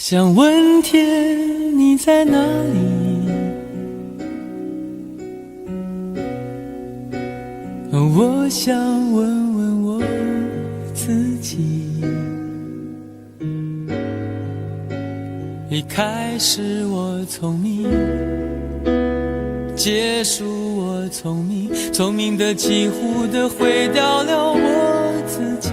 想问天你在哪里，我想问问我自己。一开始我聪明，结束我聪明，聪明的几乎的毁掉了我自己。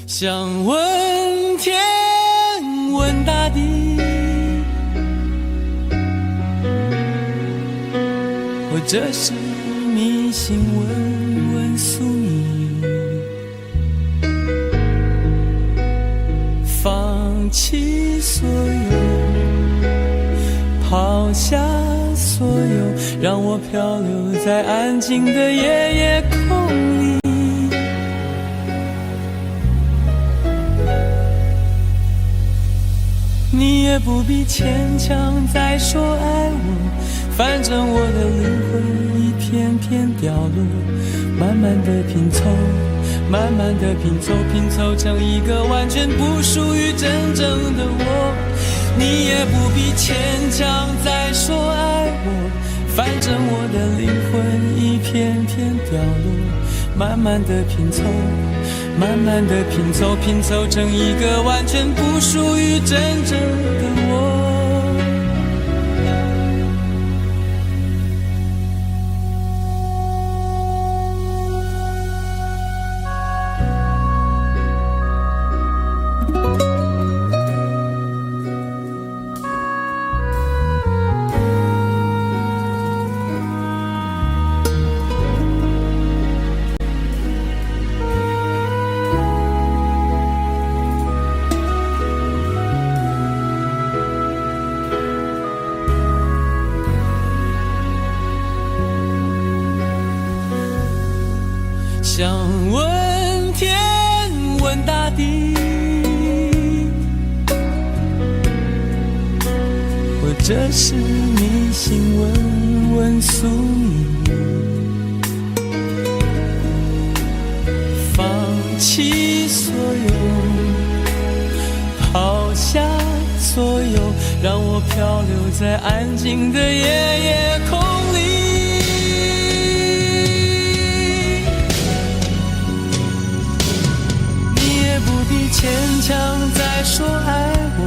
想问天问大地，或者是迷信问问宿命，放弃所有，抛下所有，让我漂流在安静的夜夜空里。你也不必牵强再说爱我，反正我的灵魂一片片掉落，慢慢的拼凑，慢慢的拼凑，拼凑成一个完全不属于真正的我。你也不必牵强再说爱我，反正我的灵魂一片片掉落，慢慢的拼凑，慢慢的拼凑，拼凑成一个完全不属于真正的我。想问天问大地，或者是迷信问问宿命，放弃所有，抛下所有，让我漂流在安静的夜夜空里。牵强再说爱我，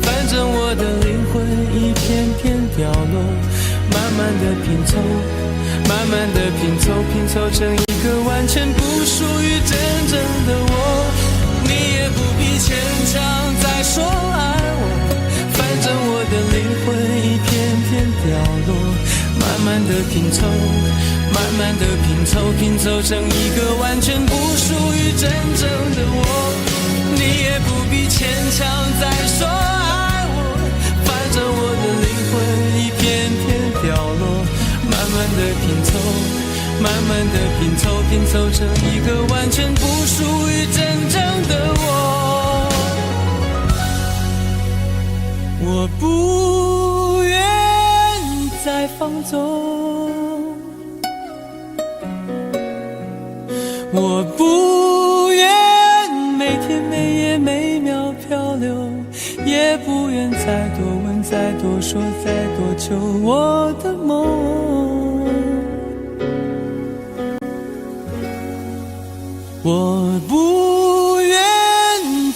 反正我的灵魂一片片掉落，慢慢的拼凑，慢慢的拼凑，拼凑成一个完全不属于真正的我。你也不必牵强再说爱我，反正我的灵魂一片片掉落，慢慢的拼凑，慢慢的拼凑，拼凑成一个完全不属于真正的我。你也不必牵强再说爱我，反正我的灵魂一片片掉落，慢慢的拼凑，慢慢的拼凑，拼凑成一个完全不属于真正的我。我不愿再放纵，我不愿每天每夜每秒漂流，也不愿再多问再多说再多求我的梦。我不愿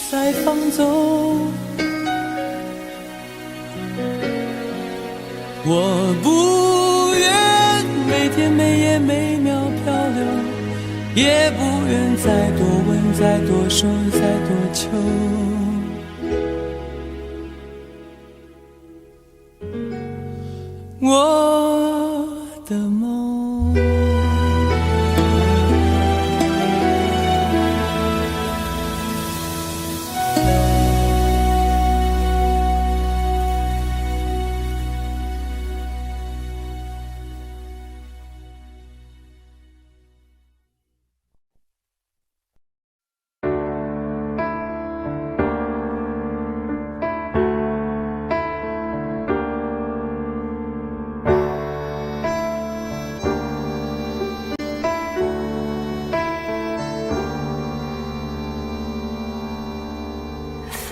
再放纵，我不愿每天每夜每秒漂流，也不愿再多问再多说再多求我的梦。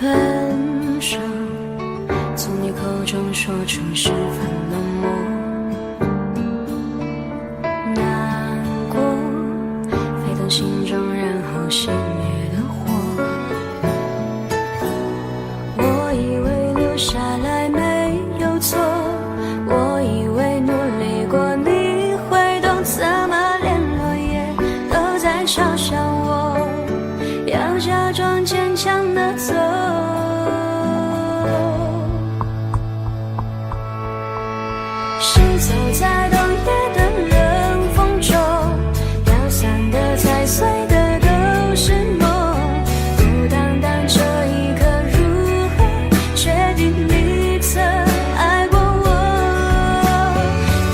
分手，从你口中说出十分冷漠，难过沸腾心中，然后熄灭了火。我以为留下来没有错，我以为努力过你会懂，怎么连落叶都在嘲笑我，要假装坚强的走。行走在冬夜的冷风中，飘散的踩碎的都是梦，孤单单这一刻如何确定你曾爱过我，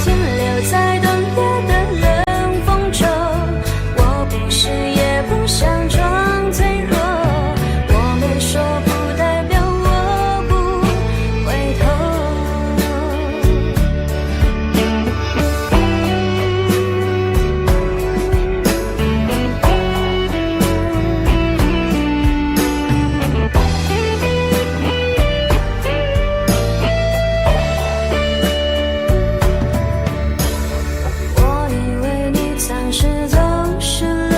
停留在冬夜的冷风中，我不是也不想装脆弱，我没说不代表我不回头。我以为你暂时走失了，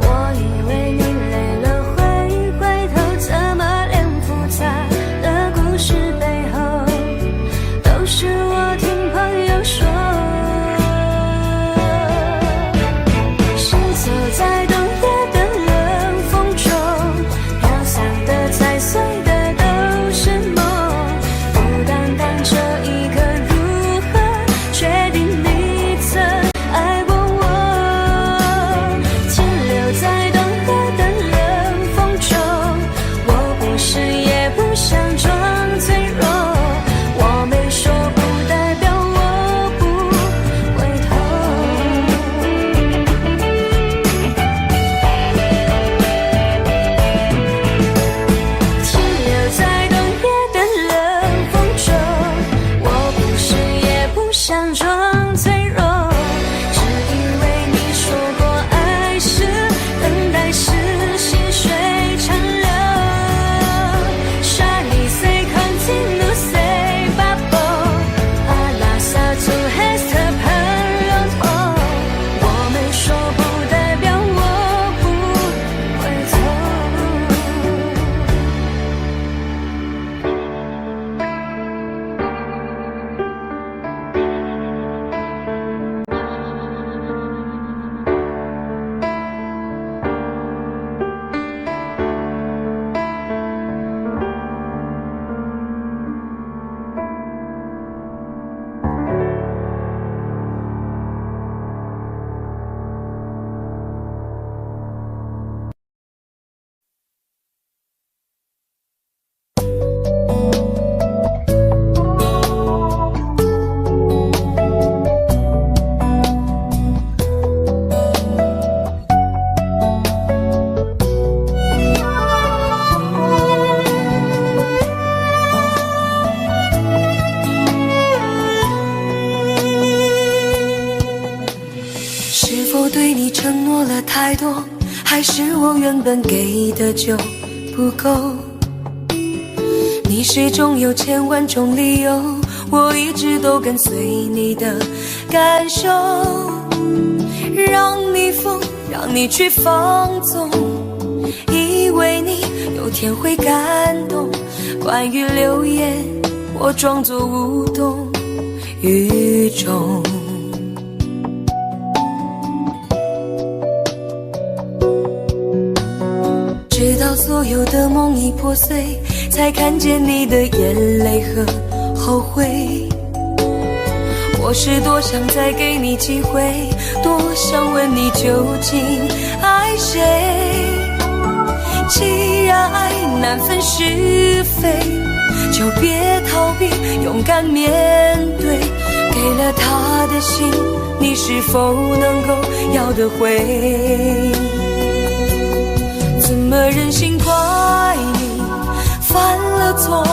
我以为你累了会回头，怎么连复杂的故事背后都是我听朋友说。行走在冬夜的冷风中，飘散的踩碎的都是梦，孤单单这一刻如何确定你曾爱过我，停留在冬夜的冷风中，我不是也不想装脆弱，我没说不代表我不回头。停留在冬夜的冷风中，我不是也不想装脆弱，只因为你说过爱是等待，是细水长流。Shiny say continue say bubble， 阿拉萨祖黑色喷龙头，我没说不代表我不回头。是否对你承诺了太多，还是我原本给的就不够？你始终有千万种理由，我一直都跟随你的感受，让你疯，让你去放纵，以为你有天会感动。关于流言，我装作无动于衷。直到所有的梦已破碎，才看见你的眼泪和后悔。我是多想再给你机会，多想问你究竟爱谁。既然爱难分是非，就别逃避，勇敢面对。给了他的心，你是否能够要得回？怎么忍心怪你犯了错？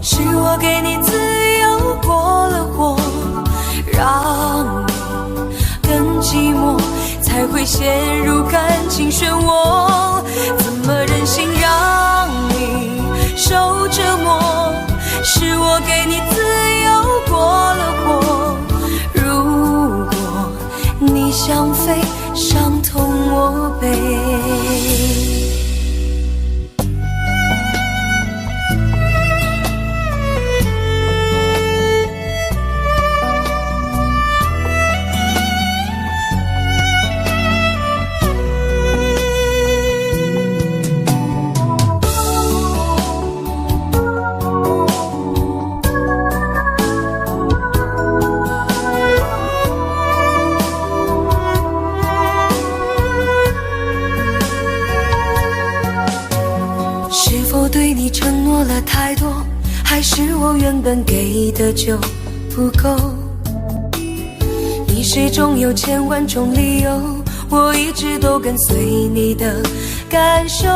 是我给你自由过了火，让你更寂寞，才会陷入感情漩涡。怎么忍心让你我背。是否对你承诺了太多，还是我原本给的就不够？你始终有千万种理由，我一直都跟随你的感受，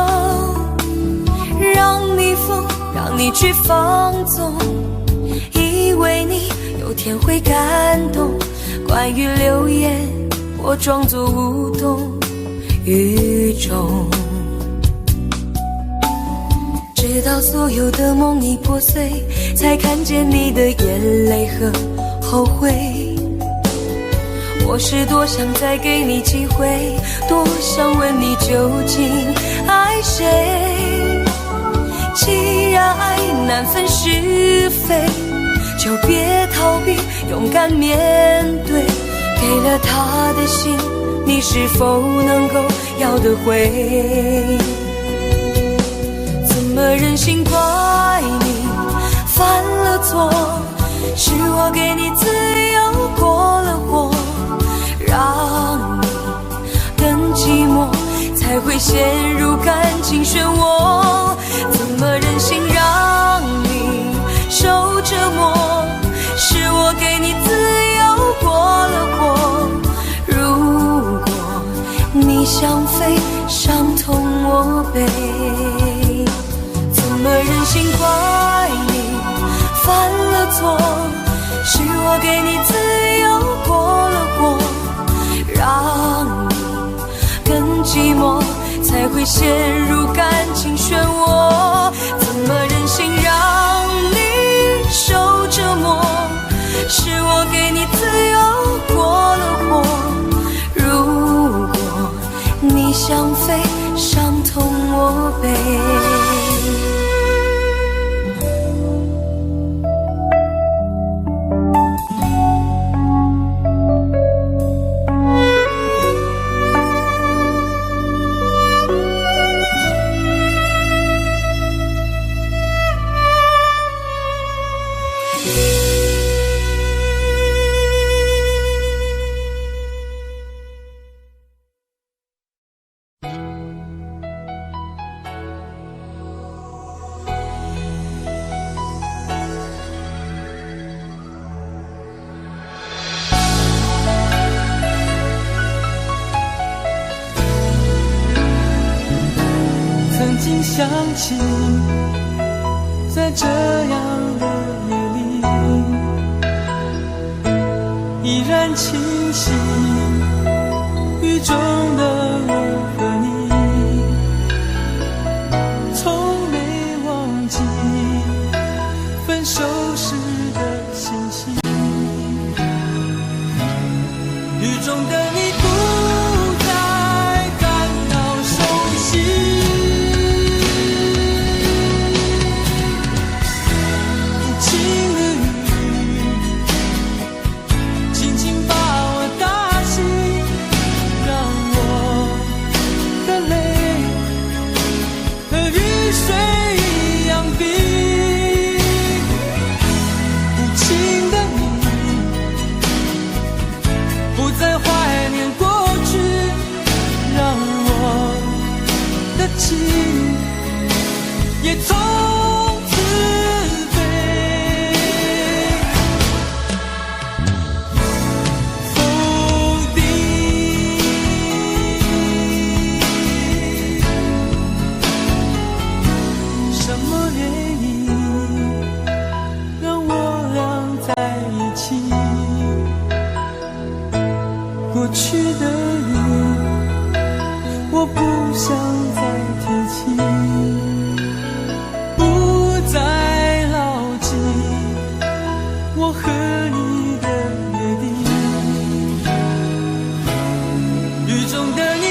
让你疯，让你去放纵，以为你有天会感动。关于流言，我装作无动于衷，直到所有的梦已破碎，才看见你的眼泪和后悔。我是多想再给你机会，多想问你究竟爱谁。既然爱难分是非，就别逃避，勇敢面对。给了他的心，你是否能够要得回？怎么忍心怪你犯了错？是我给你自由过了火，让你更寂寞，才会陷入感情漩涡。怎么忍心让你受折磨？是我给你自由过了火，如果你想飞，伤痛我背。怎么忍心怪你犯了错？是我给你自由过了火，让你更寂寞，才会陷入感情漩涡。怎么忍心让你受折磨？是我给你自由过了火，如果你想飞，伤痛我背。曾经想起，在这样的夜里，依然清晰，雨中的我和你，从没忘记分手时的心情。雨中的你不再感到熟悉，也从此飞，否定什么原因让我俩在一起？过去的你，我不想再提起，不再牢记我和你的约定。雨中的你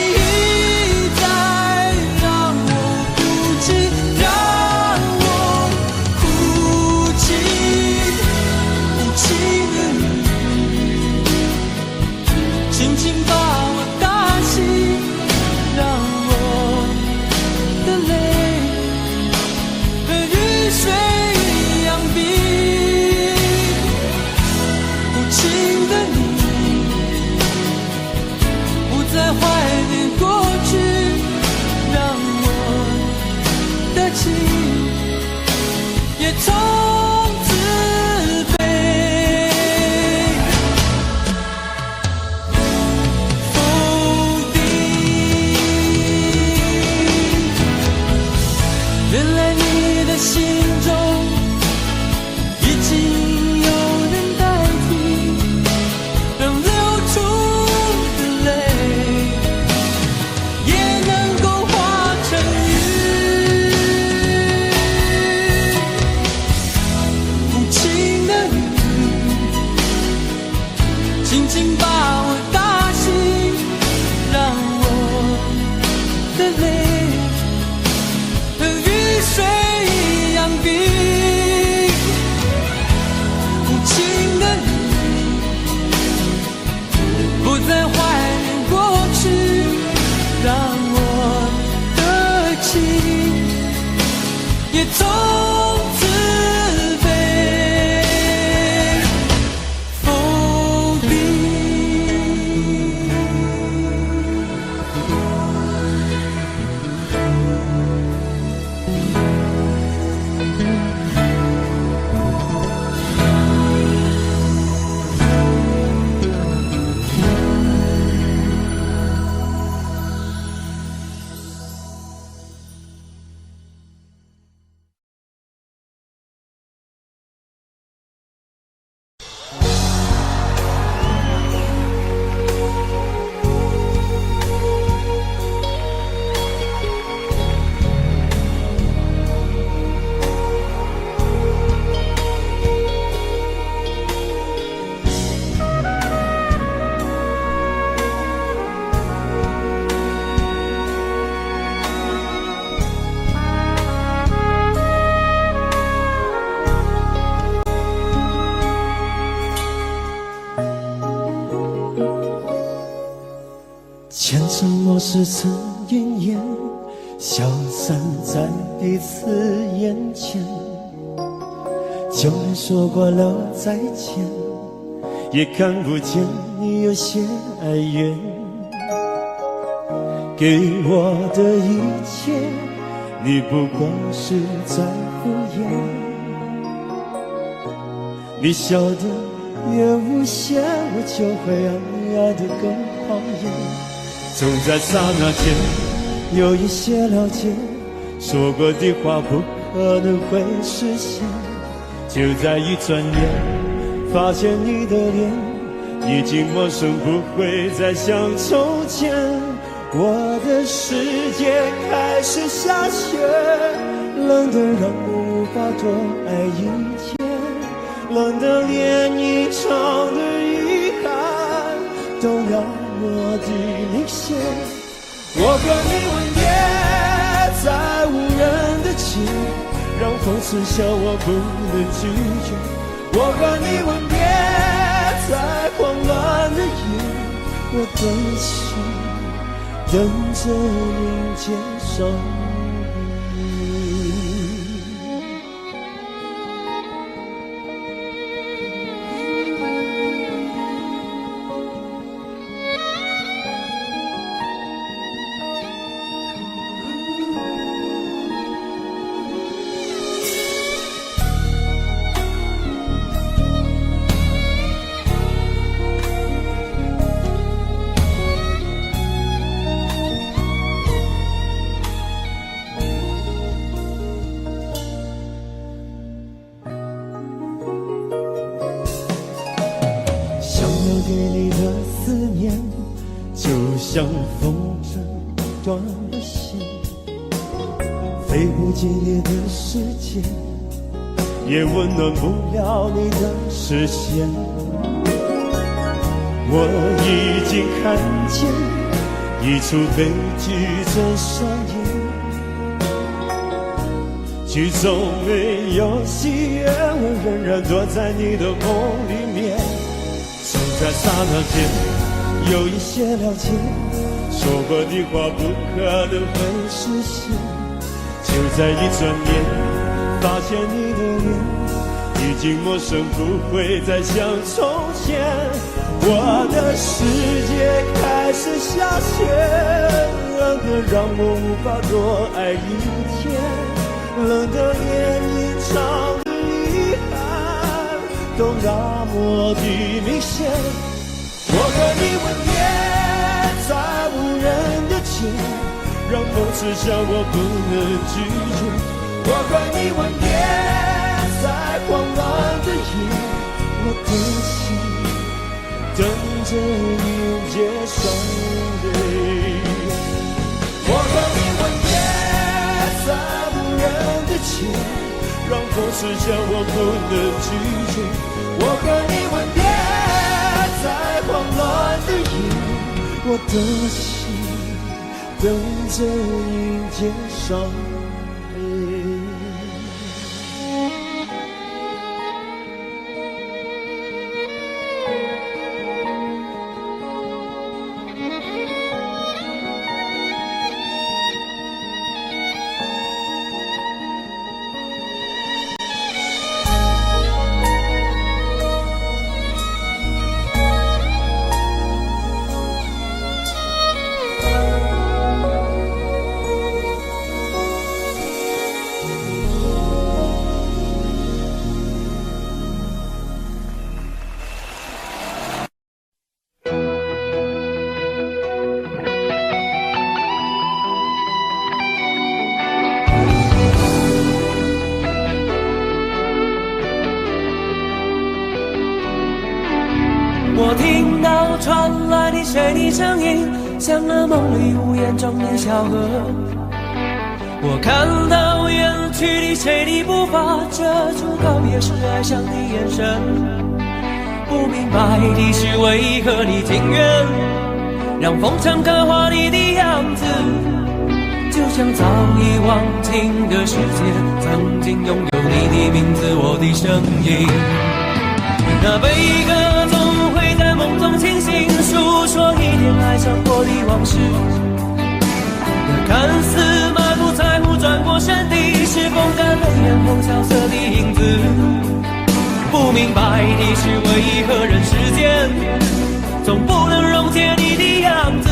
从此被否定。前尘往事曾应验，消散在彼此眼前。就连说过了再见，也看不见你有些哀怨。给我的一切，你不过是在敷衍。你笑得越无邪，我就会爱得更狂野。总在刹那间有一些了解，说过的话不可能会实现。就在一转眼，发现你的脸已经陌生，不会再像从前。我的世界开始下雪，冷得让我无法多爱一天，冷得连一场的遗憾都要我的明显。我和你吻别在无人的街，让风刺笑我不能拒绝。我和你吻别在慌乱的夜，我的心等着迎接伤悲。对你的思念，就像风筝断了线，飞不进你的世界，也温暖不了你的视线。我已经看见一出悲剧正上演，剧中没有喜悦，我仍然躲在你的梦里面。总在刹那间有一些了解，说过的话不可能会实现。就在一转眼，发现你的脸已经陌生，不会再像从前。我的世界开始下雪，冷得让我无法多爱一天，冷得连一场的遗憾都那么的明显。我和你吻别在无人的街，让风刺笑我不能拒绝。我和你吻别在慌乱的夜，我的心等着迎接伤悲。我和你吻别在无人的街，让风刺笑我不能拒绝。我和你吻别在慌乱的夜，我的心等着迎接伤悲。我听到传来的谁的声音，像那梦里无言中的小河。我看到远去的谁的步伐，遮住告别时哀伤的眼神。不明白的是为何你情愿让风尘刻画你的样子，就像早已忘情的世界曾经拥有你的名字，我的声音。那悲歌总会在梦中清醒，诉说一点爱上过的往事。那看似满不在乎转过身的，是风干泪眼后萧瑟的影子。不明白的是为何人世间总不能溶解你的样子，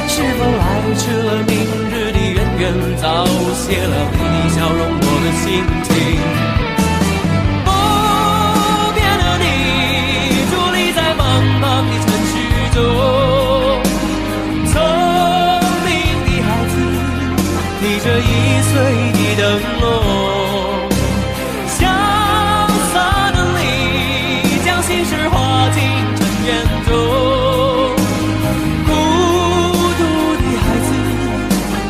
是否来迟了明日的渊源，早谢了你的笑容我的心情。不变的你伫立在茫茫的城市中，聪明的孩子提着易碎的灯笼，潇洒的你将心事化进尘缘中。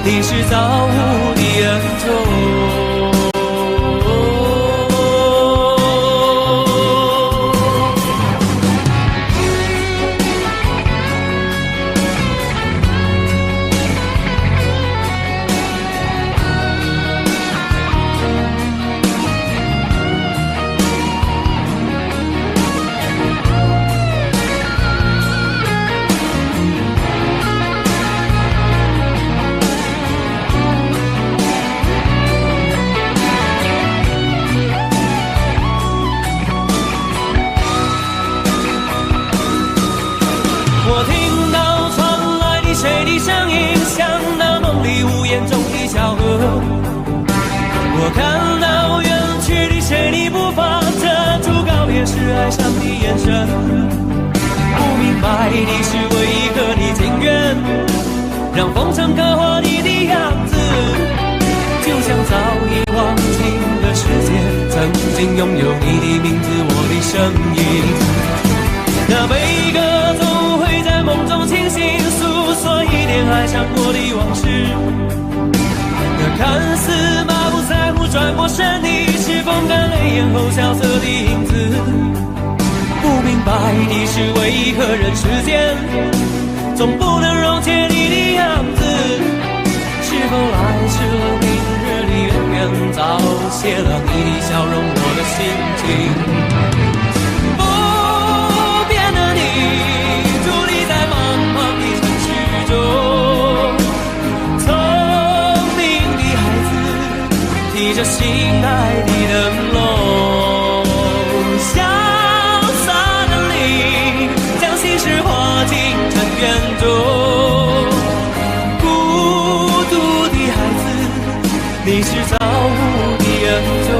你是造物的恩宠。我听到传来的谁的声音，像那梦里无言中的小河。我看到远去的谁的步伐，遮住告别时哀伤的眼神。不明白的是为何你情愿让风尘刻画你的样子，就像早已忘情的世界曾经拥有你的名字，我的声音。那悲歌总会在梦中清醒，诉说一点爱上过的往事。那看似满不在乎转过身的，是风干泪眼后萧瑟的影子。不明白的是为何人世间总不能溶解你的样子，是否来迟了明日的渊源，早谢了你的笑容我的心情。提着心爱的灯笼，潇洒的你将心事化进尘缘中。孤独的孩子，你是造物的恩宠。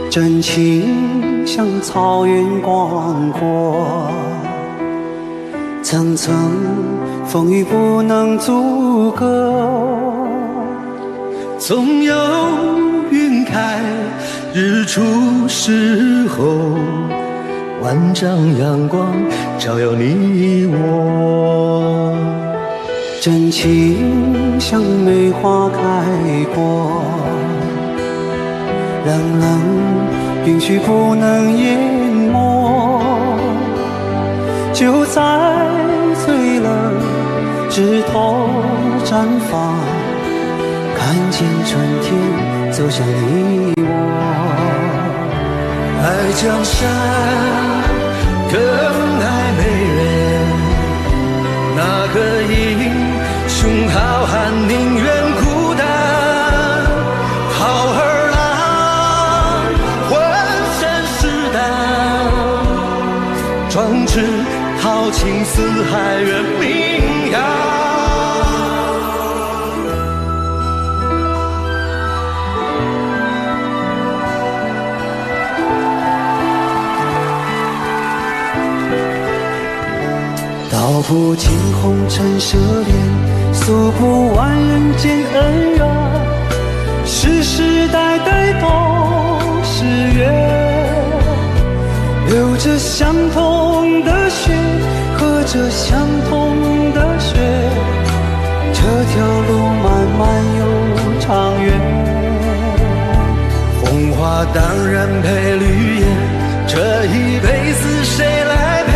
真情像草原广阔，层层风雨不能阻隔。总有云开日出时候，万丈阳光照耀你我，真情像梅花开过，冷冷允许不能淹没，就在最冷枝头绽放，看见春天走向你我。爱江山更爱美人，哪个英雄好汉宁愿孤单？好儿郎浑身是胆，壮志豪情四海远名扬。道不尽红尘奢恋，诉不完人间恩怨，世世代代都是缘，流着相同的血，喝着相同的血，这条路漫漫又长远。红花当然配绿叶，这一辈子谁来陪？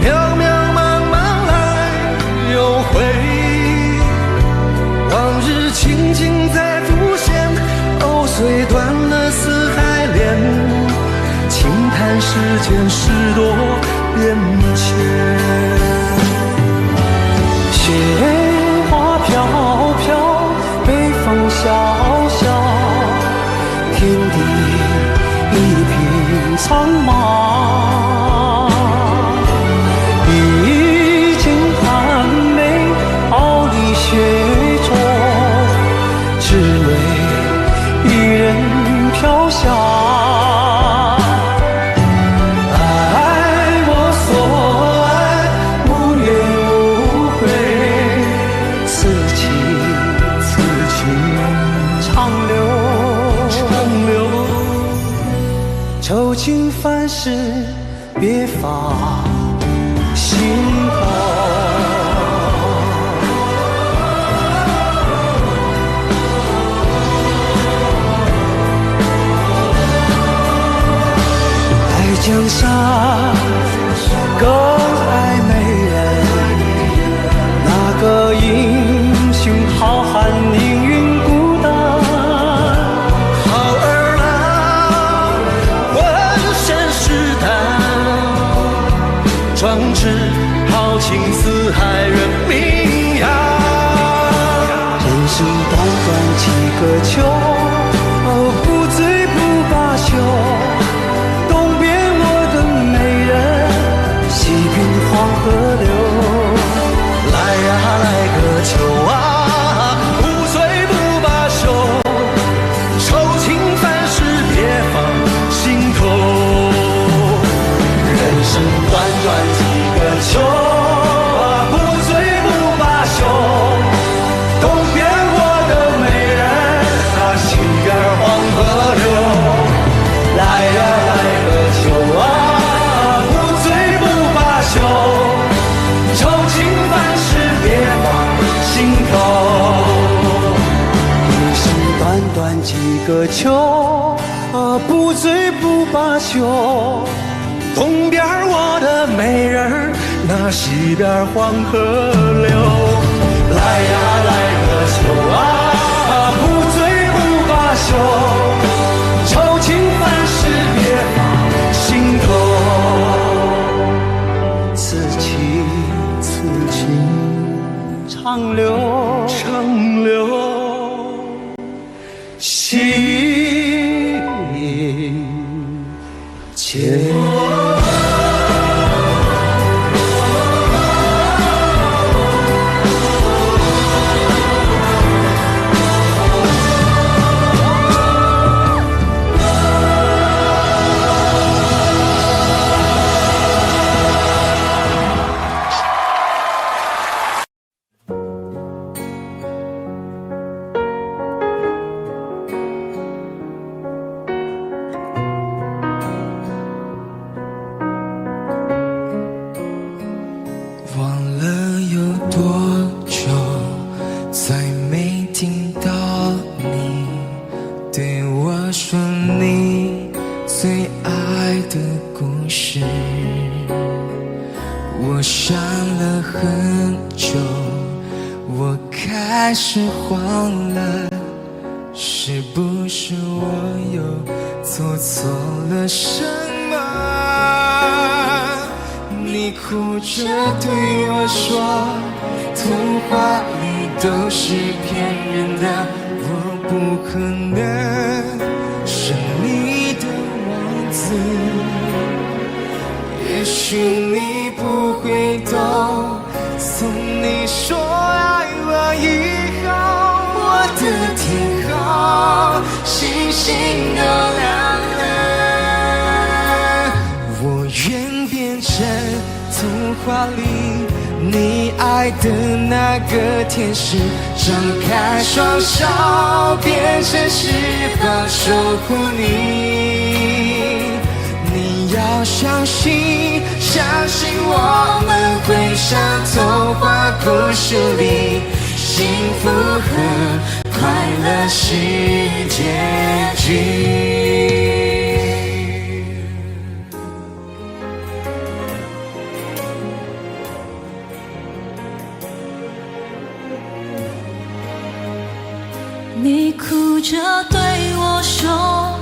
渺渺茫茫来又回，往日情景再浮现，藕虽断了丝还连，轻叹世间事多变迁。雪花飘飘，北风萧萧，天地一片苍茫。雪中，只为一人飘香。爱我所爱，无怨无悔，此情长留，愁情烦事别放心头。江山更爱美人，哪个英雄好汉宁愿孤单？好儿郎浑身是胆，壮志豪情四海远名扬。人生短短几个秋，不醉不罢休。黄河流，来呀来个秋啊，不醉不罢休，愁情烦事别放心头。人生短短几个秋啊，不醉不罢休，东边我的美人，那西边黄河流，来呀来个秋啊。愁情烦事别放心头，一生短短几个秋，不醉不罢休。东边我的美人，那西边黄河流。来呀来个秋啊，不醉不罢休。愁情烦事别放心头。此情长留，心间。最爱的故事，我想了很久，我开始慌了，是不是我又做错了什么？你哭着对我说，童话里都是骗人的，我不可能是你的王子。也许你不会懂，从你说爱我以后，我的天空星星都亮了。我愿变成童话里你爱的那个天使，张开双手变成翅膀守护你。你要相信，相信我们会像童话故事里，幸福和快乐是结局。你哭着对我说，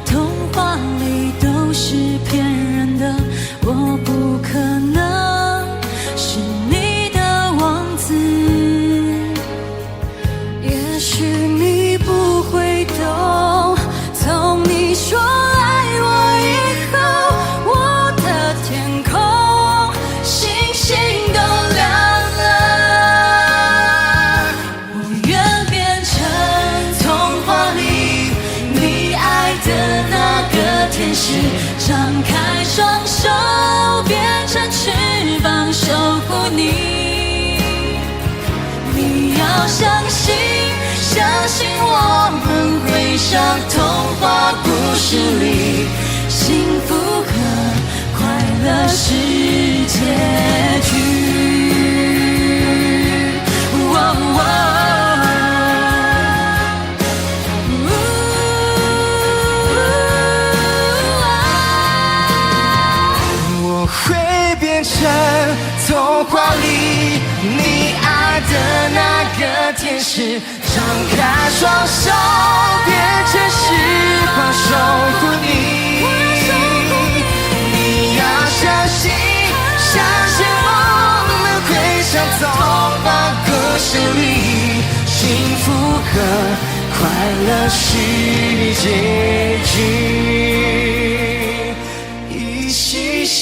童话里都是骗人的，我不可能是你的王子。也许你不会懂，从你说爱我以后，我的天空星星都亮了。我愿变成童话里你爱的那个天使，张开双手变成翅膀守护你。你要相信，相信我们会像童话故事里，幸福和快乐是结局。我会变成童话里你爱的那个天使，张开双手变成翅膀守护你。你要相信，相信我们会像童话故事里，幸福和快乐是结局。一起写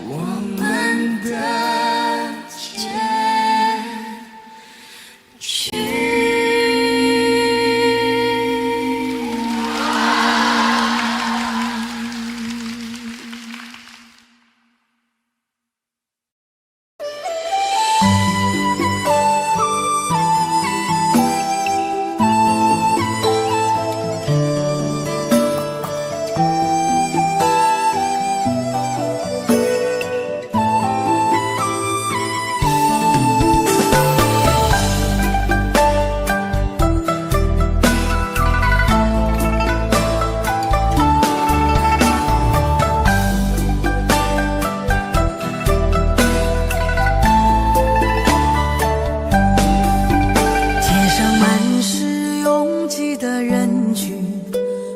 我们的结局。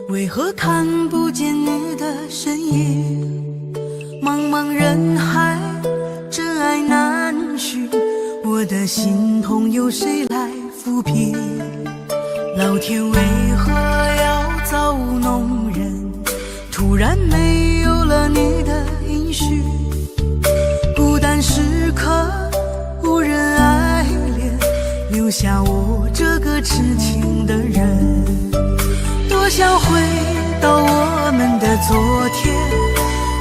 为何看不见你的身影？茫茫人海，真爱难寻，我的心痛由谁来抚平？老天为何要造物弄人？突然没有了你的音讯，孤单时刻无人爱怜，留下我这个痴情的人。多想回到我们的昨天，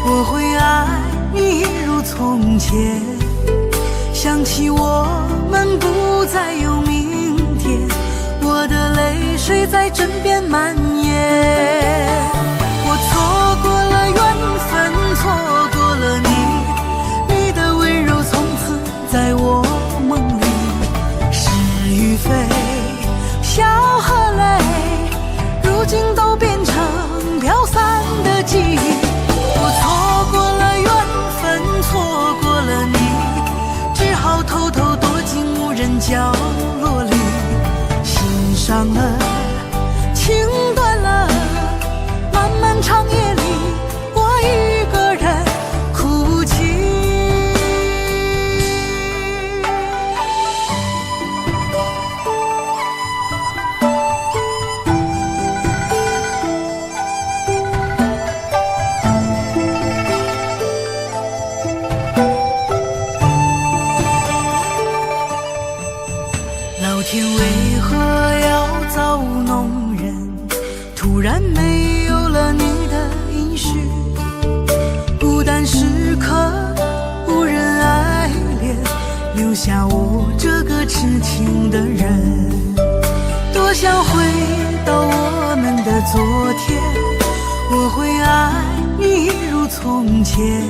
我会爱你一如从前。想起我们不再有明天，我的泪水在枕边蔓延。我错过了缘分，错过了你，你的温柔从此在我梦里。是与非，笑和泪，如今都变成飘散伤了，情断了，漫漫长夜里，我一个人哭泣。老天为何要造物弄人？突然没有了你的音讯，孤单时刻无人爱恋，留下我这个痴情的人。多想回到我们的昨天，我会爱你一如从前。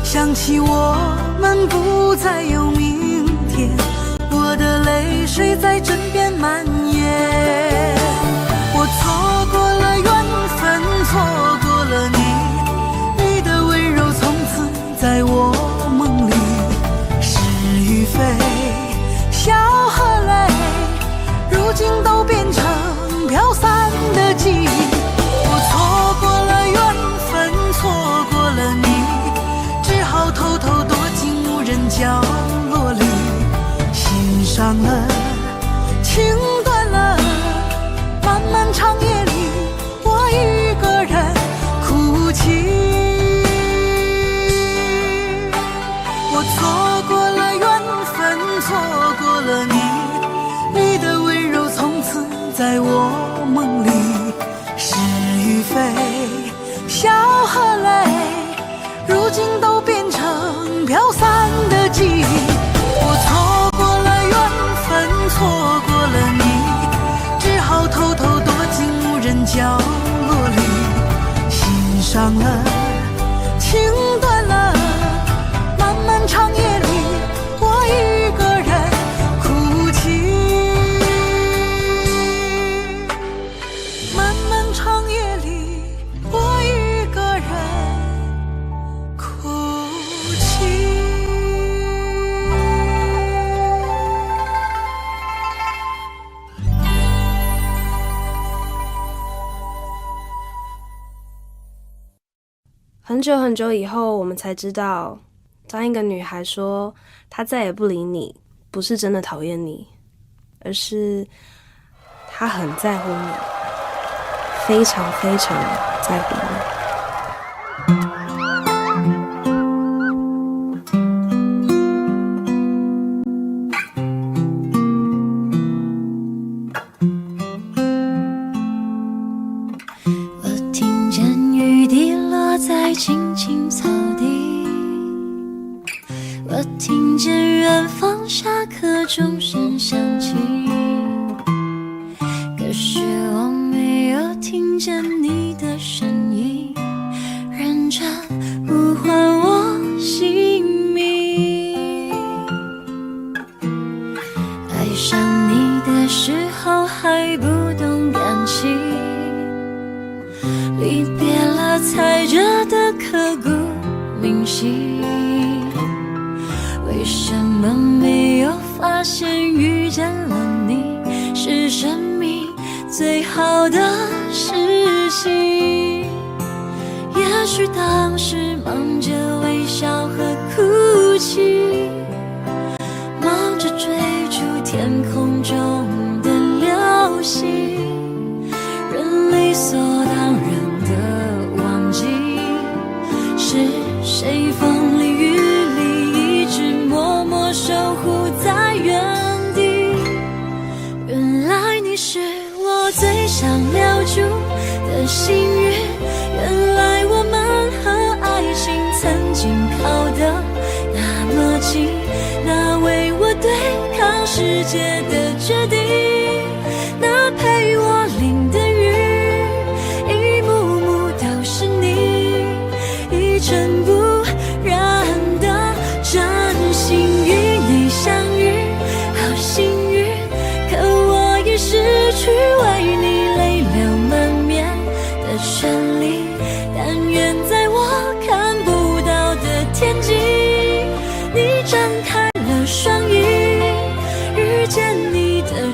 想起我们不再有明天，我的泪水在枕边蔓延。我错过了缘分，错过了你，你的温柔从此在我梦里。是与非，笑和泪，如今都变成飘散的记忆。我错过了缘分，错过了你，只好偷偷躲进无人角落里。心伤了，情断了，漫漫长夜里，我一个人哭泣。我错过了缘分，错过了你，你的温柔从此在我梦里。是与非，笑和泪，如今都变成飘散的记忆。我错过了缘分，错过了你，只好偷偷躲进无人角落里。心伤了，情断了，漫漫长夜里，我一个人哭泣。漫漫长夜里，我一个人哭泣。很久很久以后，我们才知道，当一个女孩说她再也不理你，不是真的讨厌你，而是她很在乎你，非常非常在乎你。我听见雨滴落在青青草地，我听见远方下课钟声响起，可是我没有听见你的声音，认真呼唤我姓名。爱上你的时候还不懂感情，离别了才觉得刻骨铭心。为什么没有发现遇见了你是生命最好的事情？也许当时忙着微笑和哭泣，忙着追逐天空中的流星，人理所当然的忘记，是谁风里雨里一直默默守护在原地。原来你是我最想留住的幸运，原来我们和爱情曾经靠得那么近，那为我对抗世界的决定，那陪我淋的雨，一幕幕都是你，一尘不染的真心与你相遇，好幸运，可我已失去为你泪流满面的权利，但愿在我看不到的天际，你张开了双翼，遇见你的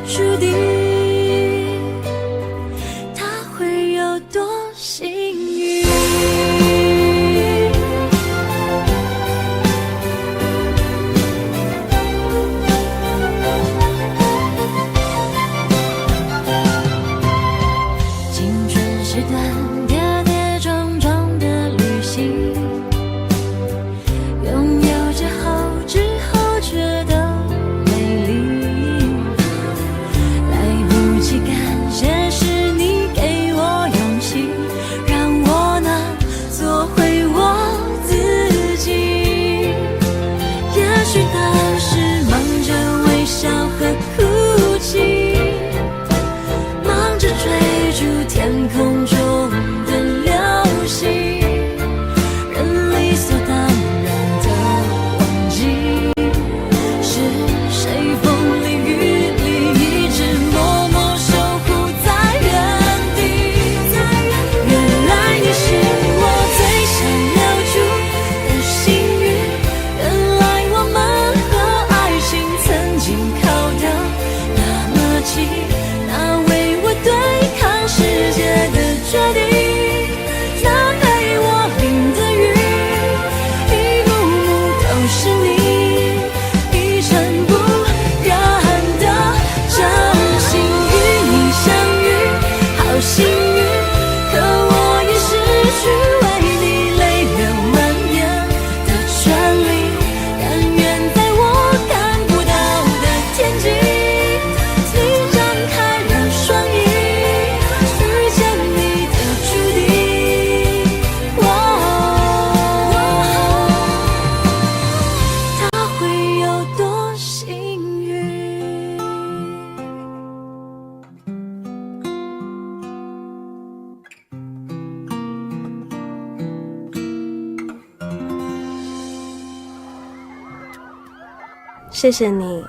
谢谢你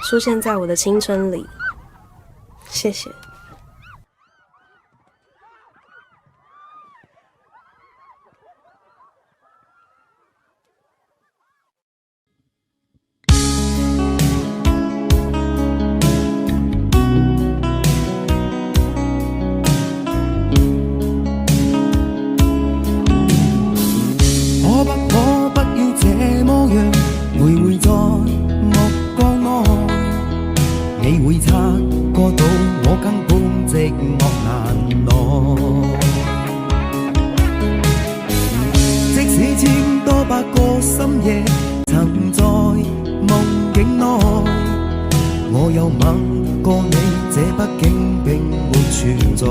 出现在我的青春里，谢谢。你會察覺到我根本寂寞難耐。即使千多百個深夜曾在夢境內，我有吻過你，這畢竟並沒存在。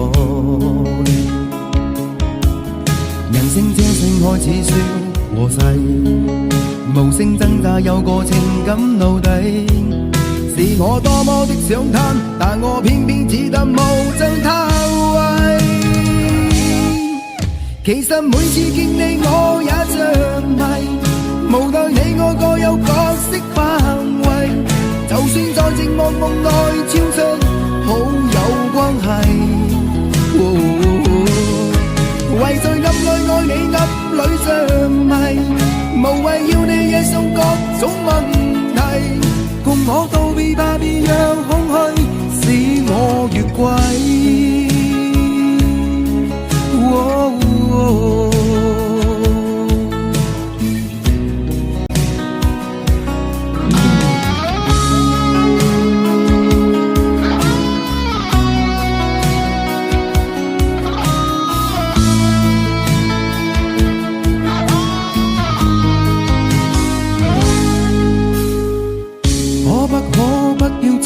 人聲這聲開始說和諧，無聲掙扎有個情感奴隸。是我多麼的想貪，但我偏偏只得無盡貪位。其實每次見你我也着迷，無奈你我各有角色範圍，就算在寂寞夢內超出好友關係。為在暗裏愛你暗裏着迷，無謂要你惹送各種問題。共我道別吧，別讓空虛使我越軌。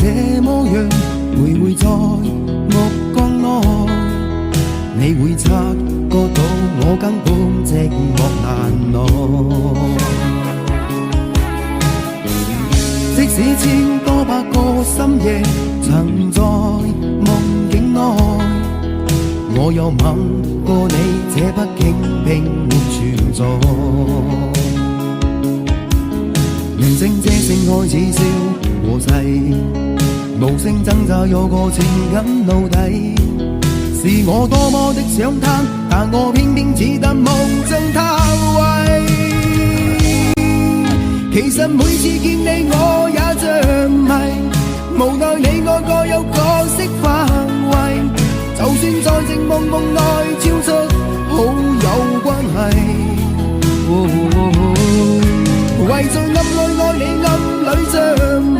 這麼樣徘徊在目光內，你會察覺到我根本寂寞難耐。即使千多百個深夜曾在夢境內，我有吻過你，這畢竟並沒存在。人聲這聲開始笑和諧，無聲掙扎有個情感奴隸。是我多麼的想貪，但我偏偏只得無盡貪位。其實每次見你我也着迷，無奈你我各有角色範圍，就算在寂寞夢內超出好友關係。為在暗裏愛你暗裏着迷，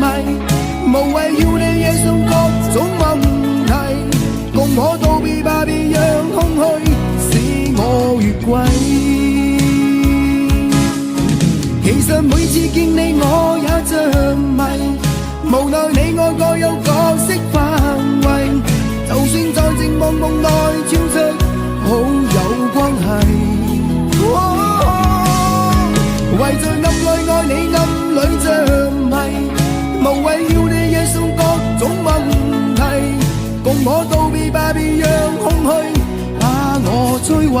無謂要你惹送各種問題。共我道別吧，別讓空虛使我越軌。其實每次見你我也着迷，無奈你我各有角色範圍，就算在寂寞夢內超出好友關係。為在暗裏愛你暗裏着迷，無謂要你惹送各種問題。共我道別吧，別讓空虛把我摧毀。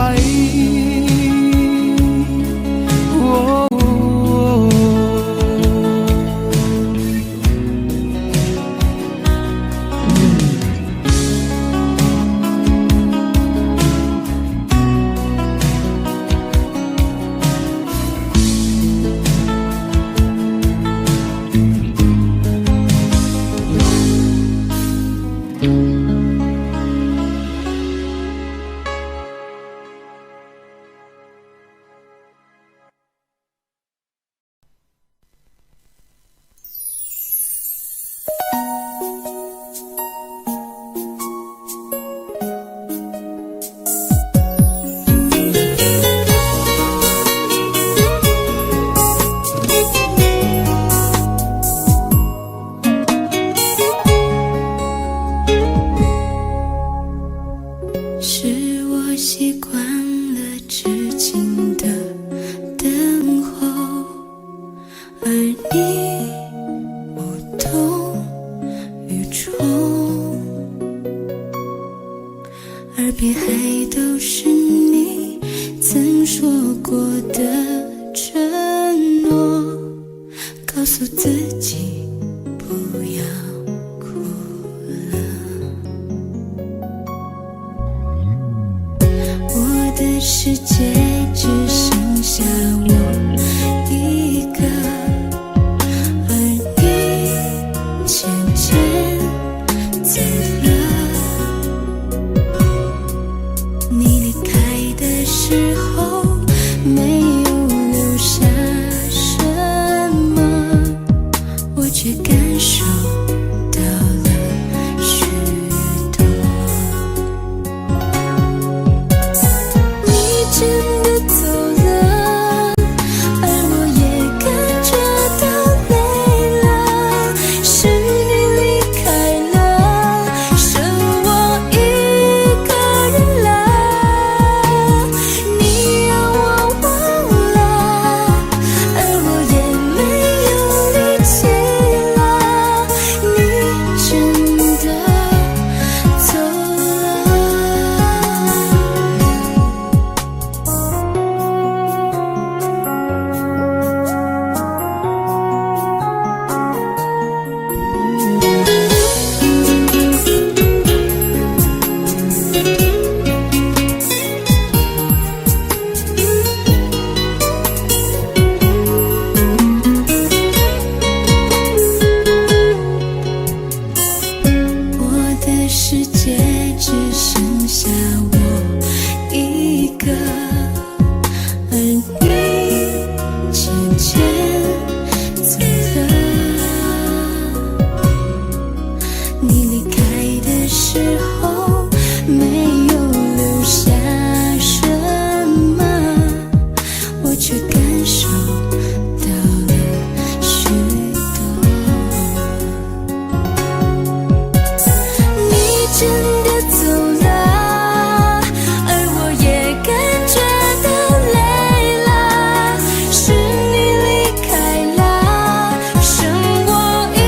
耳边还都是你曾说过的承诺，告诉自己世界只剩下我一个，而你渐渐走了。你离开的时候没有留下什么，我却感受到了许多。你真的走了，而我也感觉到累了。是你离开了，剩我一个人了。你让我忘了，而我也没有力气了。你真的走了。我的世界只剩下我一个，而你渐渐走了。你离开的时候没有留下什么，我却感受到了许多。你真的走了，而我也感觉到累了。是你离开了，剩我一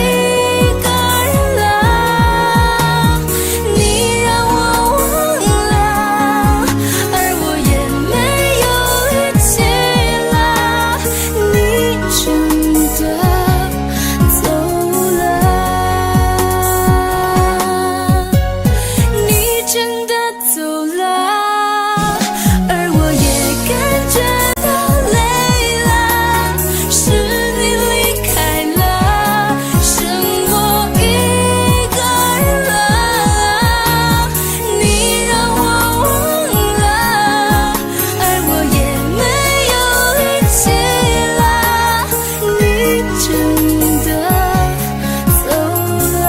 个人了。你让我忘了，而我也没有力气了。你真的走了。你真的走了，而我也感觉到累了。是你离开了，剩我一个人了。你让我忘了，而我也没有力气了。你真的走了。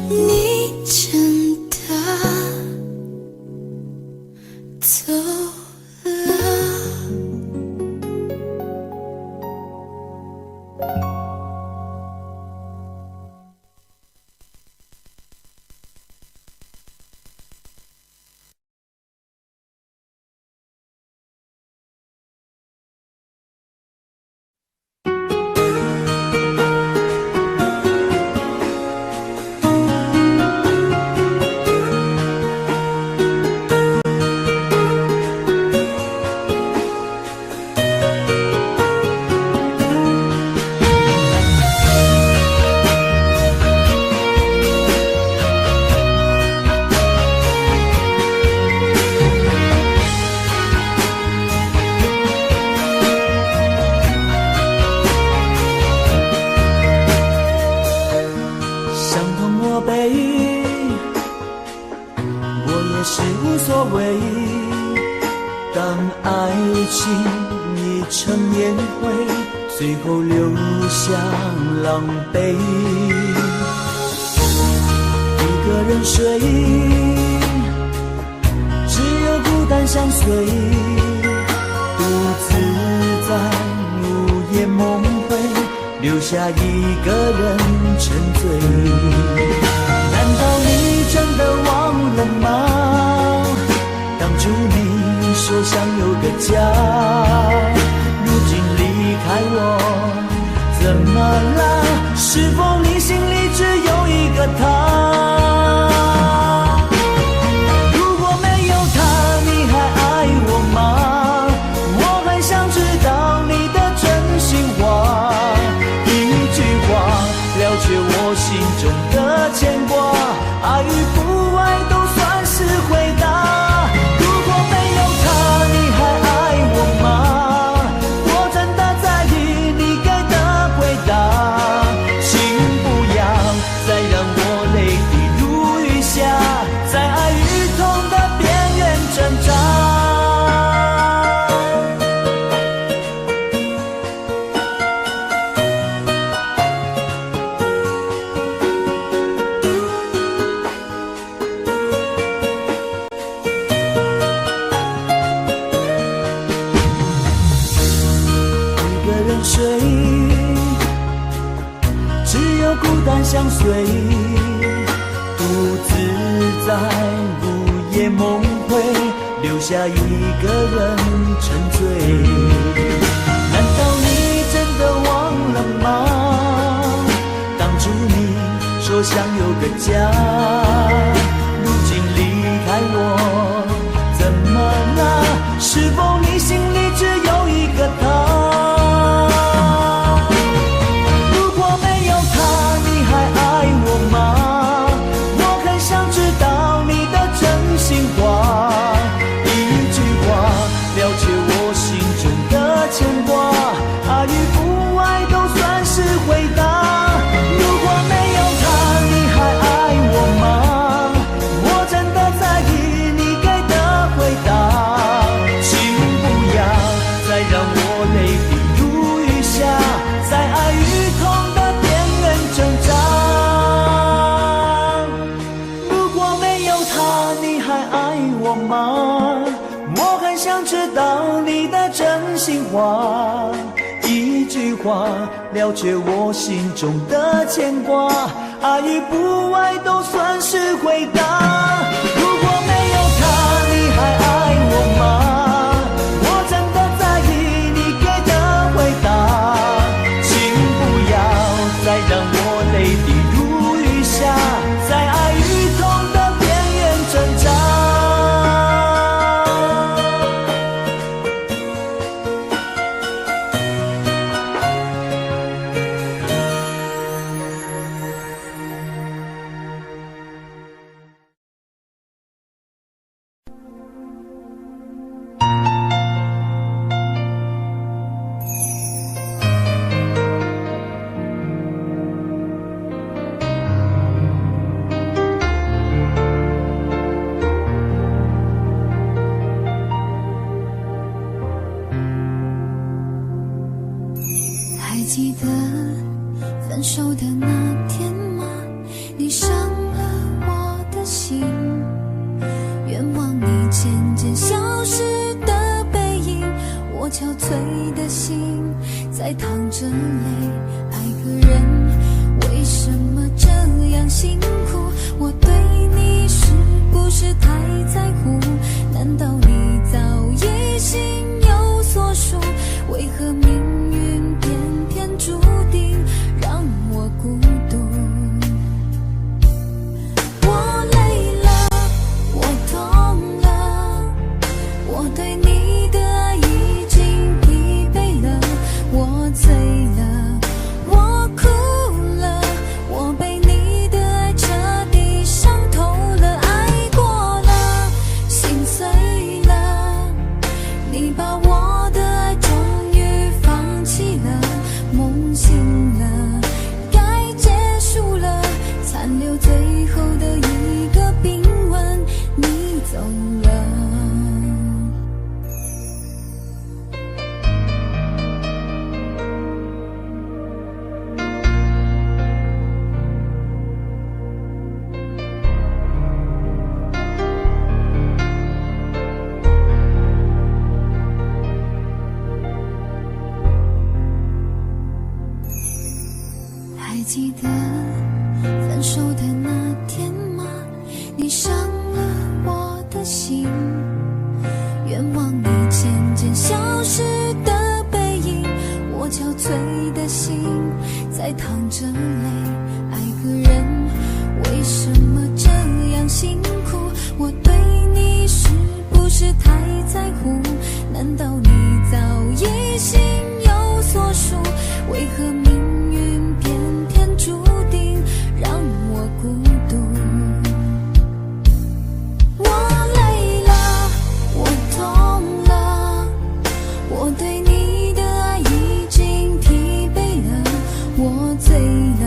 你真的走了。伤痛我背，我也是无所谓。当爱情已成烟灰，最后留下狼狈。一个人睡，只有孤单相随，独自在午夜梦回，留下一个人沉醉。难道你真的忘了吗？当初你说想有个家，如今离开我，怎么了？是否你心里只有一个他？如果没有他，你还爱我吗？我很想知道你的真心话，一句话了却我心中的牵挂，爱与不爱都算是独自在午夜梦回，留下一个人沉醉。难道你真的忘了吗？当初你说想有个家，如今离开我怎么了？是否你心里只有一个他？如果没有他，你还爱我吗？我很想知道你的真心话，一句话了解我心中的牵挂，爱与不爱都算是回答。如果没有他，你还爱我吗？我真的在意你给的回答，请不要再让我泪滴如雨下，在爱与痛的边缘挣扎。如果没有他，你还爱我吗？我很想知道你的真心话，一句话了解我心中的牵挂，爱与不爱都算是回答。如果没有他，你还爱我吗？我真的在意你给的回答，请不要再让我泪滴如雨下，在爱与痛的边缘挣扎。还记得分手的那天吗？你伤了我的心，愿望你渐渐消失的背影，我憔悴的心在淌着泪。爱个人为什么这样辛苦？我对你是不是太在乎？难道你早已心有所属？为何命运偏偏注定让我孤独？我累了，我痛了，我对你的爱已经疲惫了，我醉了，我哭了，我被你的爱彻底伤透了，爱过了，心碎了，你把我的爱终于放弃了，梦醒了，该结束了，残留最后的一个冰吻，你走了。还记得分手的那天吗？你伤了我的心，愿望你渐渐消失的背影，我憔悴的心在淌着泪。爱个人为什么这样辛苦？我对你是不是太在乎？难道你早已心有所属？为何命运偏偏注定让我孤独？我累了，我痛了，我对你的爱已经疲惫了，我醉了，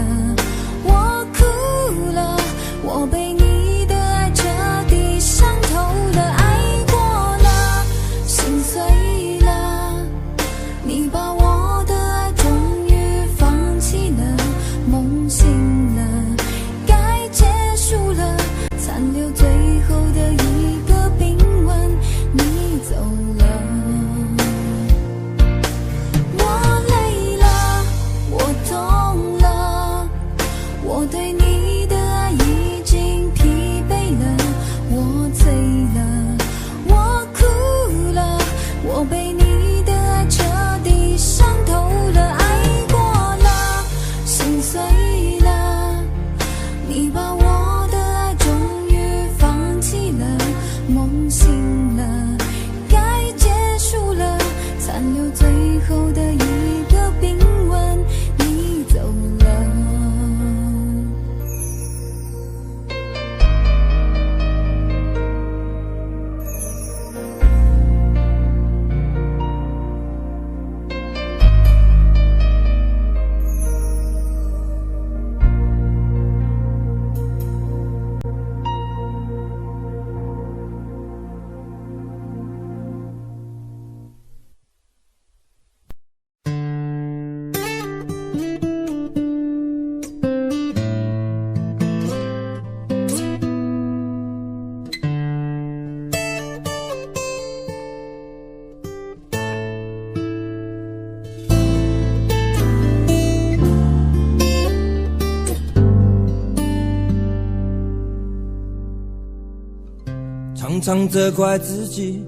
常常责怪自己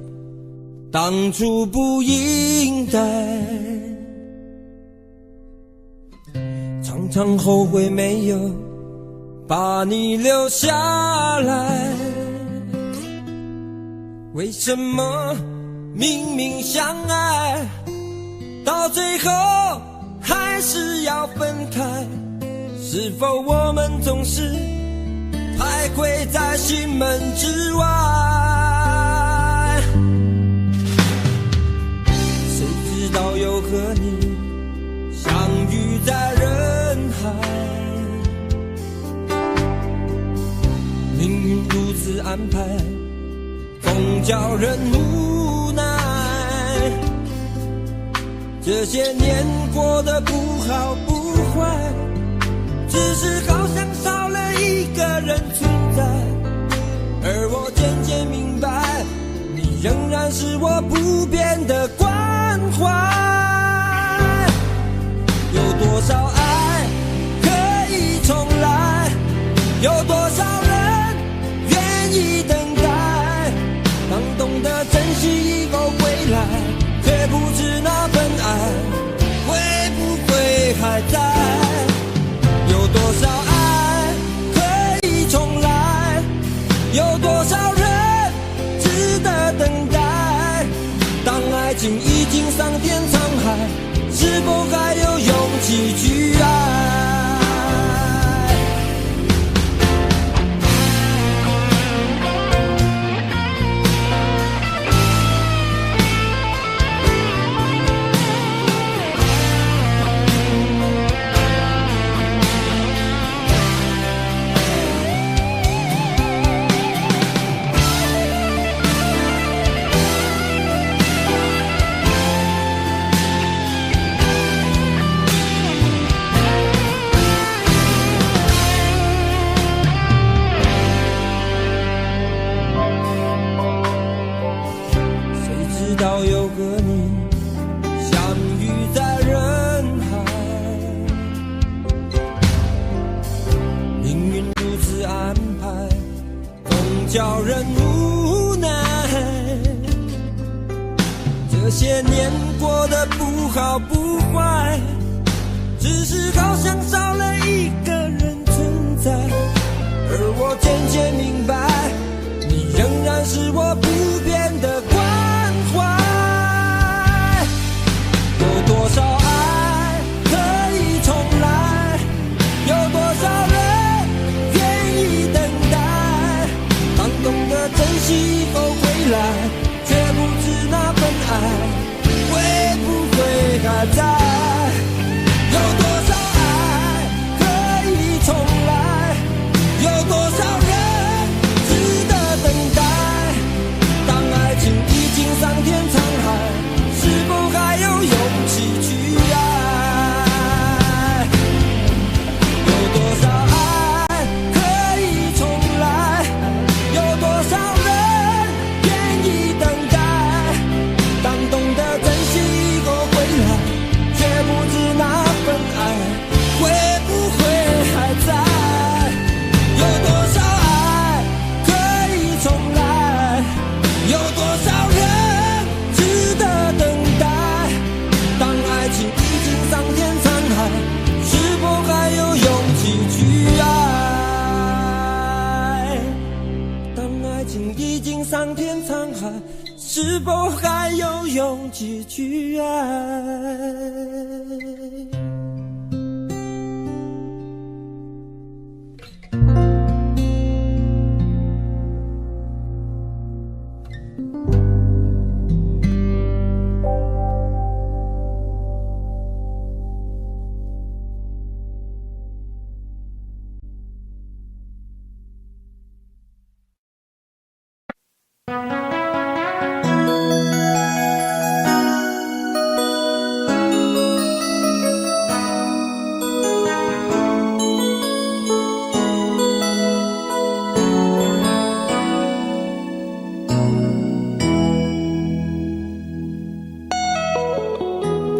当初不应该，常常后悔没有把你留下来。为什么明明相爱，到最后还是要分开？是否我们总是徘徊在心门之外？谁知道又和你相遇在人海，命运如此安排，总叫人无奈。这些年过得不好不坏，只是好像少了一个人存在。而我渐渐明白，你仍然是我不变的关怀。有多少爱可以重来，有多少人愿意等待。当懂得珍惜以后归来，却不知那份爱会不会还在。有多少爱可以重来，有多少人值得等待。当爱情已经桑田沧海，是否还有勇气去爱？又和你相遇在人海，命运如此安排，总叫人无奈。这些年过得不好不坏，只是好像少了一个人存在。而我渐渐明白，你仍然是我不变的关怀。有多少爱可以重来，有多少人愿意等待。当懂得珍惜以后回来，却不知那份爱会不会还在。有多少爱可以重来，有多少人值得等待。当爱情已经桑田沧海，是否还有勇气去爱？有多少爱可以重来，有多少人愿意等待。当懂得珍惜以后回来，却不知那份爱会不会还在。有多少爱可以重来，有多少人值得等待。当爱情已经桑田沧海，是否还有勇气去爱？当爱情已经桑田沧海，是否还有勇气去爱？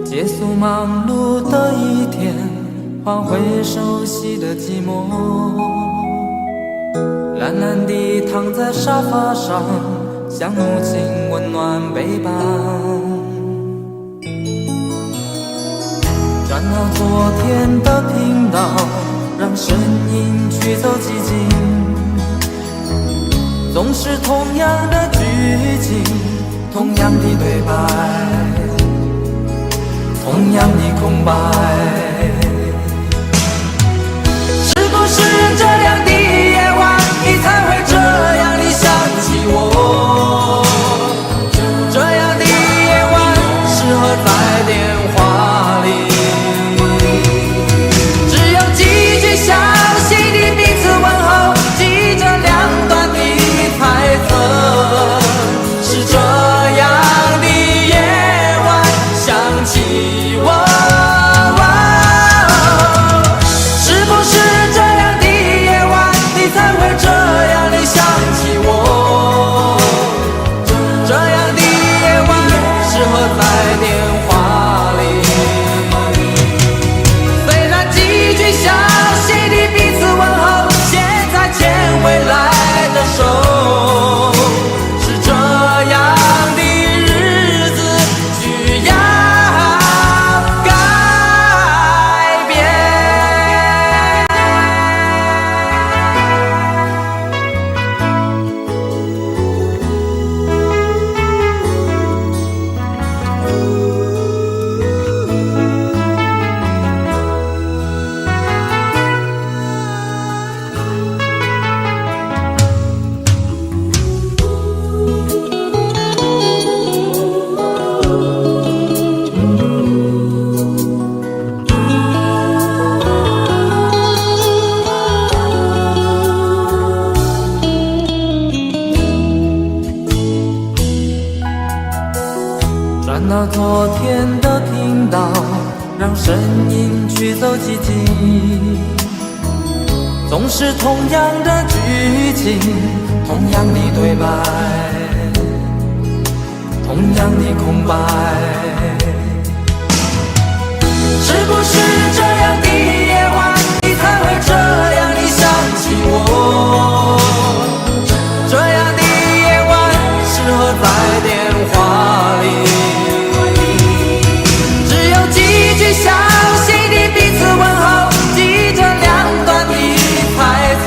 结束忙碌的一天，换回熟悉的寂寞。蓝蓝的躺在沙发上，像母亲温暖背膀。转到昨天的频道，让声音驱走寂静。总是同样的剧情，同样的对白，同样的空白。是不是这样的夜晚，你才会这样地想起我？这样的夜晚适合在电话里，只有几句详细的彼此问候，记着两端的猜测。是这样的夜晚想起我。转到昨天的频道，让声音驱走寂静。总是同样的剧情，同样的对白，同样的空白。是不是这样的夜晚，你才会这样地想起我？这样的夜晚适合在电话里，详细的彼此问候，记着两端的猜测。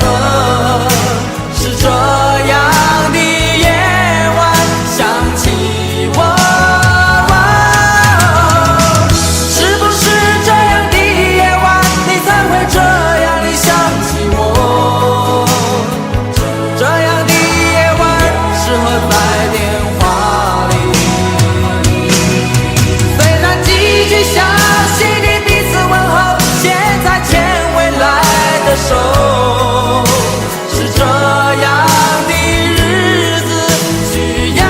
是这样的夜晚想起我。是不是这样的夜晚，你才会这样地想起我？这样的夜晚适合在电话里，虽然几句详手，是这样的日子需要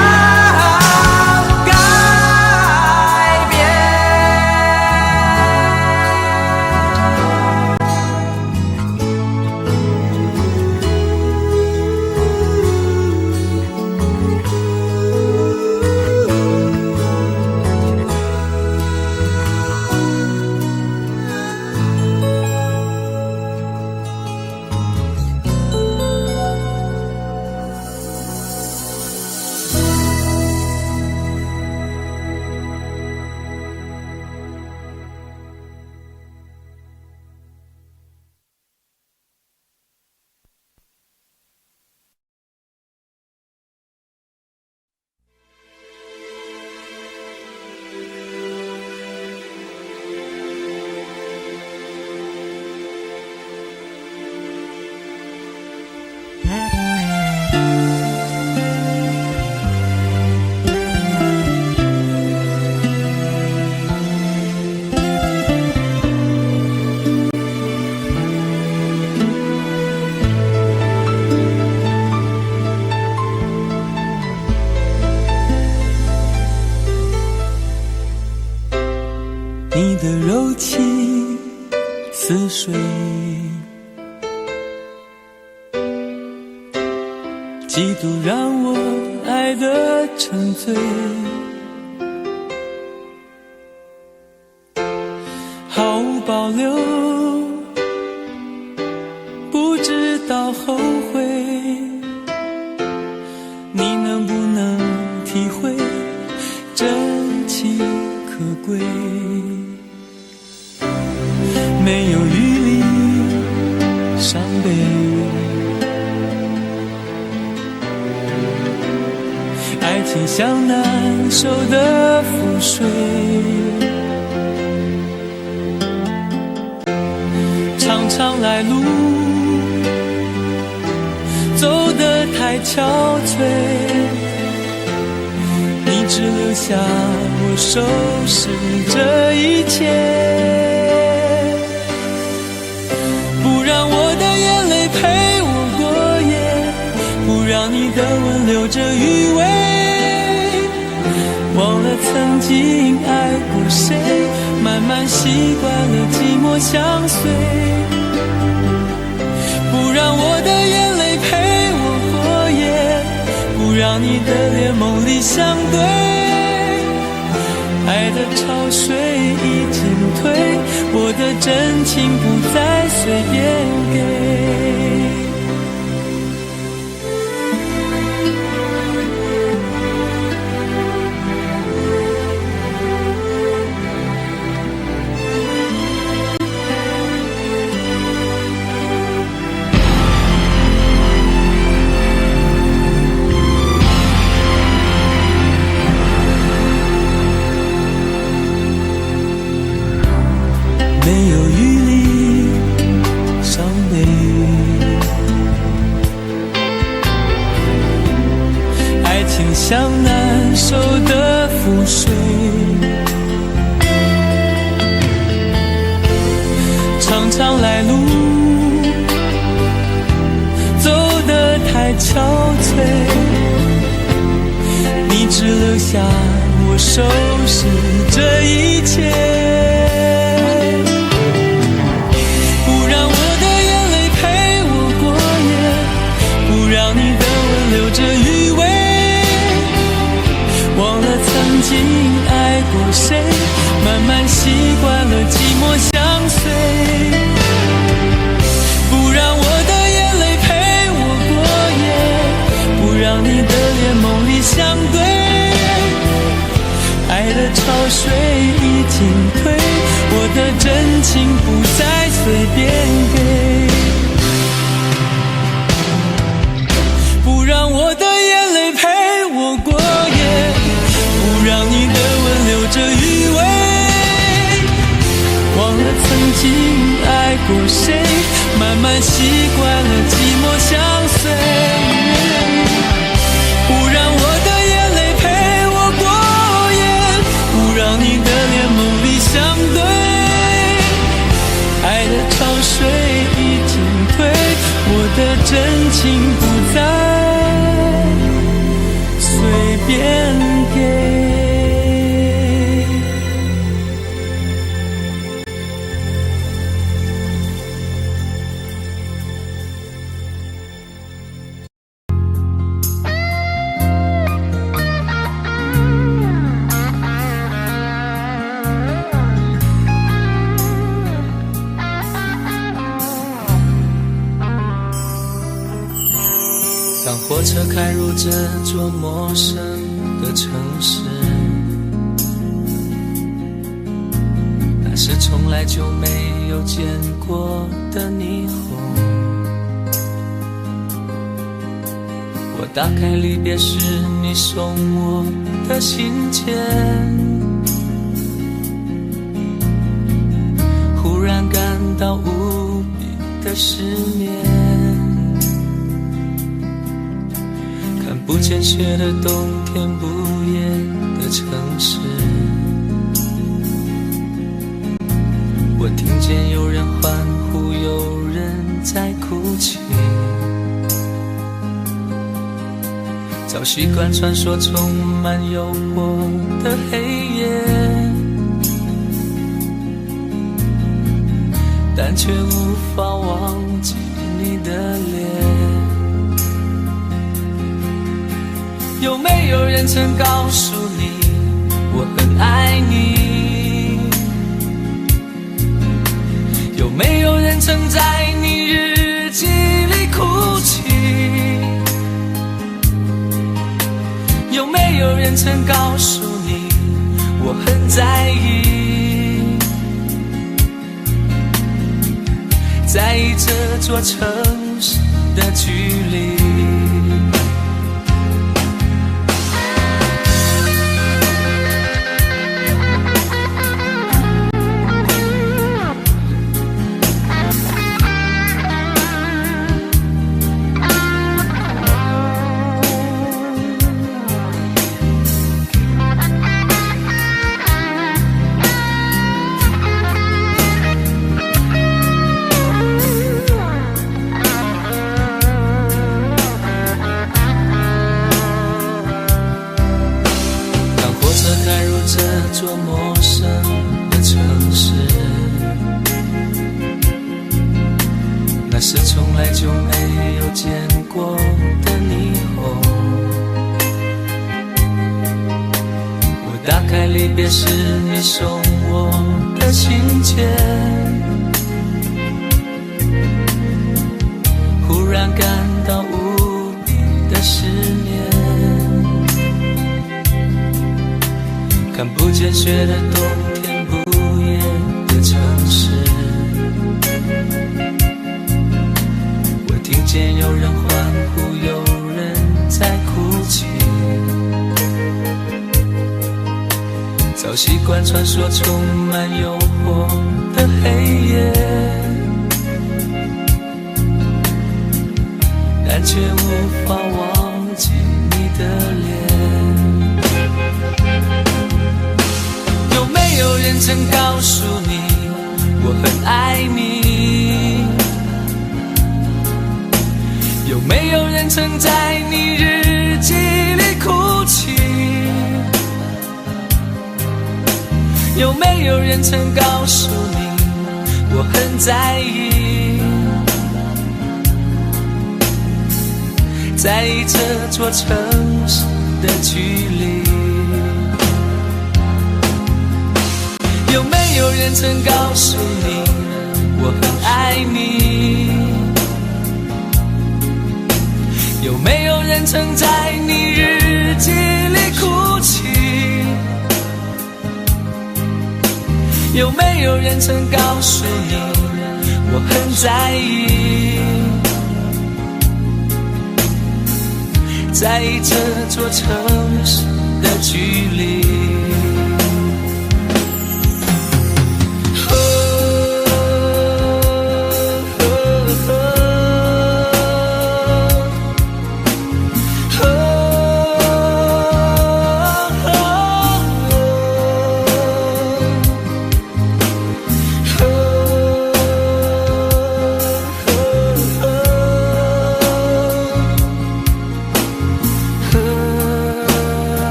改变。你的柔情似水，几度让我爱得沉醉，毫无保留，不知道后悔。情像难收的覆水，常常来路走得太憔悴，你只留下我收拾这一切，不让我的眼泪陪我过夜，不让你的吻留着余味，忘了曾经爱过谁，慢慢习惯了寂寞相随，不让我的眼泪陪我过夜，不让你的脸梦里相对，爱的潮水已经退，我的真情不再随便给。没有余力伤悲，爱情像难收的覆水，常常来路走得太憔悴，你只留下我收拾这一切，留着余味，忘了曾经爱过谁，慢慢习惯了寂寞相随，不让我的眼泪陪我过夜，不让你的脸梦里相对，爱的潮水已经退，我的真情不再随便给，不让我的眼泪陪我过夜，不让你的吻留着余味，忘了曾经爱过谁，慢慢习惯了寂寞相随，不让我的眼泪陪我过夜，不让你的脸梦里相对，爱的潮水已经退，我的真情不再随便给。当火车开入这座陌生的城市，那是从来就没有见过的霓虹，我打开离别时你送我的信件，忽然感到无比的失眠，不见雪的冬天，不夜的城市，我听见有人欢呼，有人在哭泣，早习惯传说充满诱惑的黑夜，但却无法忘记你的脸。有没有人曾告诉你我很爱你？有没有人曾在你日记里哭泣？有没有人曾告诉你我很在意？在意这座城市的距离。开离别时你送我的信件，忽然感到无比的思念。看不见雪的冬天，不夜的城市，我听见有人欢呼，有人在哭泣。早习惯穿梭充满诱惑的黑夜，但却无法忘记你的脸。有没有人曾告诉你我很爱你？有没有人曾在你日记里哭泣？有没有人曾告诉你我很在意？在意这座城市的距离。有没有人曾告诉你我很爱你？有没有人曾在你日记里哭泣？有没有人曾告诉你我很在意？在意这座城市的距离。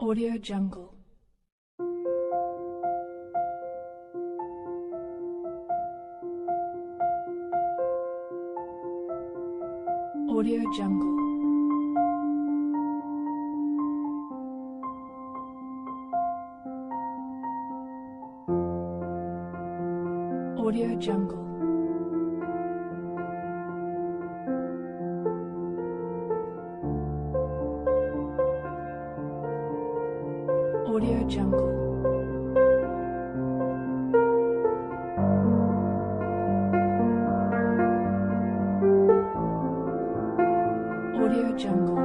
Audio Jungle. Audio Jungle. Audio Jungle. Audio Jungle. Audio Jungle.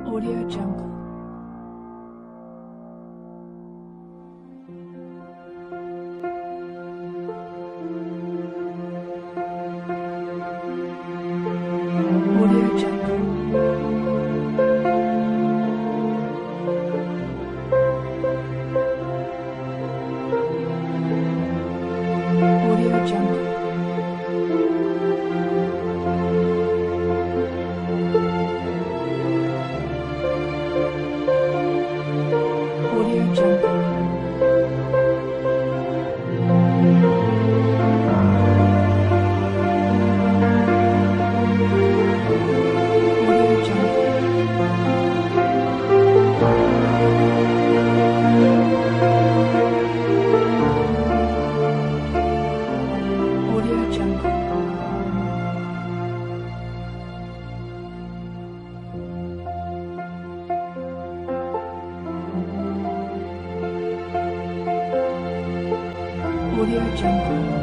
Audio Jungle. Jungle.